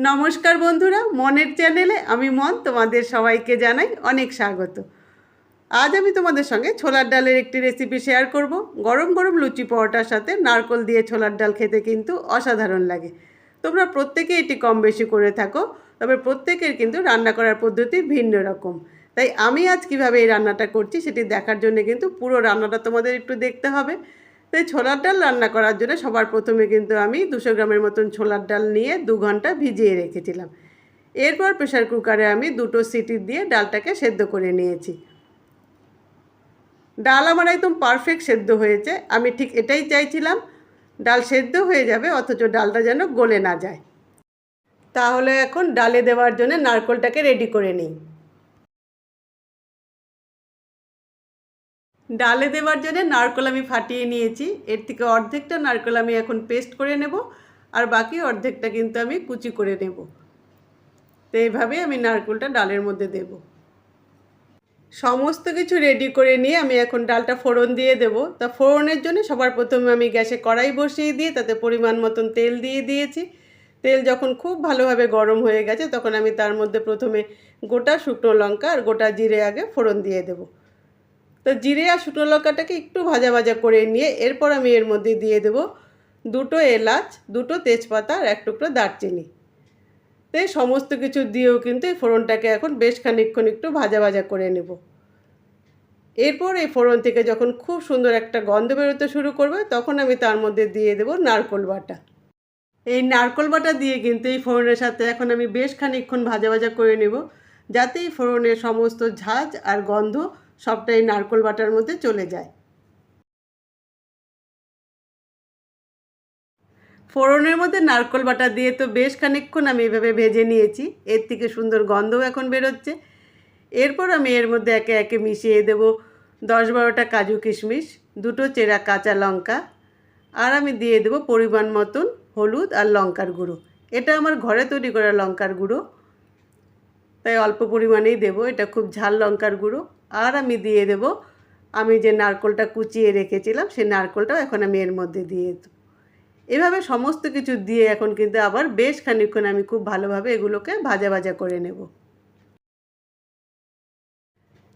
নমস্কার বন্ধুরা, মনের চ্যানেলে আমি মন তোমাদের সবাইকে জানাই অনেক স্বাগত। আজ আমি তোমাদের সঙ্গে ছোলার ডালের একটি রেসিপি শেয়ার করব। গরম গরম লুচি পরোটার সাথে নারকেল দিয়ে ছোলার ডাল খেতে কিন্তু অসাধারণ লাগে। তোমরা প্রত্যেকেই এটি কম বেশি করে থাকো, তবে প্রত্যেকের কিন্তু রান্না করার পদ্ধতি ভিন্ন রকম। তাই আমি আজ কিভাবে এই রান্নাটা করছি সেটি দেখার জন্য কিন্তু পুরো রান্নাটা তোমাদের একটু দেখতে হবে। তাই ছোলার ডাল রান্না করার জন্য সবার প্রথমে কিন্তু আমি 200 গ্রামের মতন ছোলার ডাল নিয়ে 2 ঘন্টা ভিজিয়ে রেখেছিলাম। এরপর প্রেশার কুকারে আমি 2টো সিটি দিয়ে ডালটাকে সেদ্ধ করে নিয়েছি। ডাল আমার একদম পারফেক্ট সেদ্ধ হয়েছে। আমি ঠিক এটাই চাইছিলাম, ডাল সেদ্ধ হয়ে যাবে অথচ ডালটা যেন গলে না যায়। তাহলে এখন ডালে দেওয়ার জন্য নারকেলটাকে রেডি করে নিই। ডালে দেওয়ার জন্য নারকেল আমি ফাটিয়ে নিয়েছি। এর থেকে অর্ধেকটা নারকেল আমি এখন পেস্ট করে নেব, আর বাকি অর্ধেকটা কিন্তু আমি কুচি করে নেব। তো এইভাবেই আমি নারকেলটা ডালের মধ্যে দেব। সমস্ত কিছু রেডি করে নিয়ে আমি এখন ডালটা ফোড়ন দিয়ে দেব। তা ফোড়নের জন্য সবার প্রথমে আমি গ্যাসে কড়াই বসিয়ে দিয়ে তাতে পরিমাণ মতন তেল দিয়ে দিয়েছি। তেল যখন খুব ভালোভাবে গরম হয়ে গেছে তখন আমি তার মধ্যে প্রথমে গোটা শুকনো লঙ্কা আর গোটা জিরে আগে ফোড়ন দিয়ে দেব। তো জিরে আর শুকনো লঙ্কাটাকে একটু ভাজা ভাজা করে নিয়ে এরপর আমি এর মধ্যে দিয়ে দেব 2টো এলাচ, 2টো তেজপাতা আর 1 টুকরো দারচিনি। তো এই সমস্ত কিছু দিয়েও কিন্তু এই ফোড়নটাকে এখন বেশ খানিকক্ষণ একটু ভাজা ভাজা করে নেব। এরপর এই ফোড়ন থেকে যখন খুব সুন্দর একটা গন্ধ বেরোতে শুরু করবে তখন আমি তার মধ্যে দিয়ে দেব নারকেল বাটা। এই নারকেল বাটা দিয়ে কিন্তু এই ফোড়নের সাথে এখন আমি বেশ খানিকক্ষণ ভাজা ভাজা করে নেব, যাতে এই ফোড়নের সমস্ত ঝাঁঝ আর গন্ধ সবটাই নারকেল বাটার মধ্যে চলে যায়। ফোড়নের মধ্যে নারকেল বাটা দিয়ে তো বেশ খানিকক্ষণ আমি এভাবে ভেজে নিয়েছি। এর থেকে সুন্দর গন্ধও এখন বেরোচ্ছে। এরপর আমি এর মধ্যে একে একে মিশিয়ে দেব 10-12টা কাজু কিশমিশ, 2টো চেরা কাঁচা লঙ্কা, আর আমি দিয়ে দেব পরিমাণ মতন হলুদ আর লঙ্কার গুঁড়ো। এটা আমার ঘরে তৈরি করা লঙ্কার গুঁড়ো, তাই অল্প পরিমাণেই দেব। এটা খুব ঝাল লঙ্কার গুঁড়ো। আর আমি দিয়ে দেব আমি যে নারকেলটা কুচিয়ে রেখেছিলাম সেই নারকেলটাও এখন আমি এর মধ্যে দিয়ে দেব। এভাবে সমস্ত কিছু দিয়ে এখন কিন্তু আবার বেশ খানিকক্ষণ আমি খুব ভালোভাবে এগুলোকে ভাজা ভাজা করে নেব।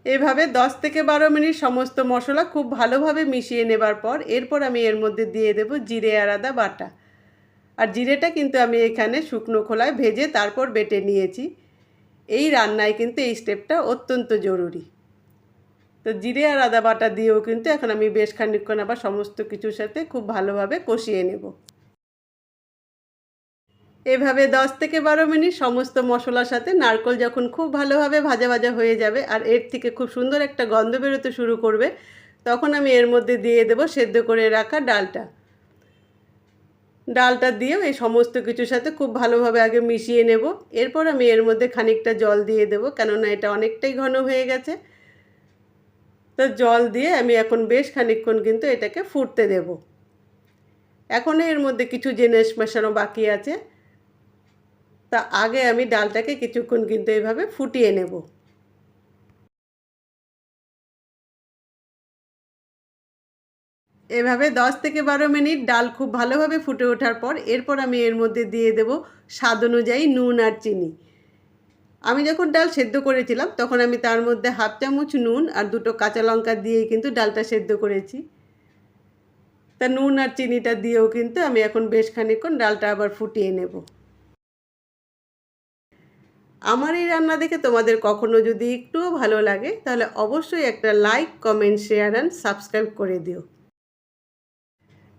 এভাবে 10 থেকে 12 মিনিট সমস্ত মশলা খুব ভালোভাবে মিশিয়ে নেবার পর এরপর আমি এর মধ্যে দিয়ে দেব জিরে আর আদা বাটা। আর জিরেটা কিন্তু আমি এখানে শুকনো খোলায় ভেজে তারপর বেটে নিয়েছি। এই রান্নায় কিন্তু এই স্টেপটা অত্যন্ত জরুরি। তো জিরে আর আদা বাটা দিয়েও কিন্তু এখন আমি বেশ খানিকক্ষণ আবার সমস্ত কিছুর সাথে খুব ভালোভাবে কষিয়ে নেব। এভাবে 10 থেকে 12 মিনিট সমস্ত মশলার সাথে নারকেল যখন খুব ভালোভাবে ভাজা ভাজা হয়ে যাবে আর এর থেকে খুব সুন্দর একটা গন্ধ বেরোতে শুরু করবে তখন আমি এর মধ্যে দিয়ে দেব সেদ্ধ করে রাখা ডালটা। ডালটা দিয়েও এই সমস্ত কিছুর সাথে খুব ভালোভাবে আগে মিশিয়ে নেব। এরপর আমি এর মধ্যে খানিকটা জল দিয়ে দেব, কেননা এটা অনেকটাই ঘন হয়ে গেছে। তো জল দিয়ে আমি এখন বেশ খানিকক্ষণ কিন্তু এটাকে ফুটতে দেব। এখনও এর মধ্যে কিছু জিনিস মেশানো বাকি আছে। তা আগে আমি ডালটাকে কিছুক্ষণ কিন্তু এইভাবে ফুটিয়ে নেব। এভাবে 10 থেকে 12 মিনিট ডাল খুব ভালোভাবে ফুটে ওঠার পর এরপর আমি এর মধ্যে দিয়ে দেব স্বাদ অনুযায়ী নুন আর চিনি। আমি যখন ডাল সেদ্ধ করেছিলাম তখন আমি তার মধ্যে 1/2 চামচ নুন আর 2টো কাঁচা লঙ্কা দিয়েই কিন্তু ডালটা সেদ্ধ করেছি। তা নুন আর চিনিটা দিয়েও কিন্তু আমি এখন বেশ খানিকক্ষণ ডালটা আবার ফুটিয়ে নেব। আমার এই রান্না দেখে তোমাদের কখনো যদি একটুও ভালো লাগে তাহলে অবশ্যই একটা like, comment, share and subscribe করে দিও।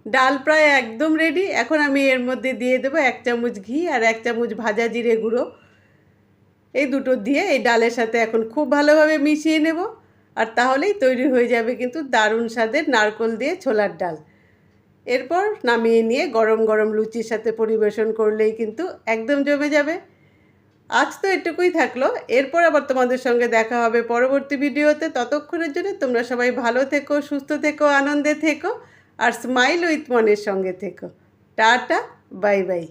ডাল প্রায় একদম রেডি। এখন আমি এর মধ্যে দিয়ে দেবো 1 চামচ ঘি আর 1 চামচ ভাজা জিরে গুঁড়ো। এই দুটো দিয়ে এই ডালের সাথে এখন খুব ভালোভাবে মিশিয়ে নেব। আর তাহলেই তৈরি হয়ে যাবে কিন্তু দারুণ স্বাদের নারকেল দিয়ে ছোলার ডাল। এরপর নামিয়ে নিয়ে গরম গরম লুচির সাথে পরিবেশন করলেই কিন্তু একদম জমে যাবে। আজ তো এটুকুই থাকলো। এরপর আবার তোমাদের সঙ্গে দেখা হবে পরবর্তী ভিডিওতে। ততক্ষণের জন্য তোমরা সবাই ভালো থেকো, সুস্থ থেকো, আনন্দে থেকো আর স্মাইল উইথ মনের সঙ্গে থেকো। Tata, bye bye.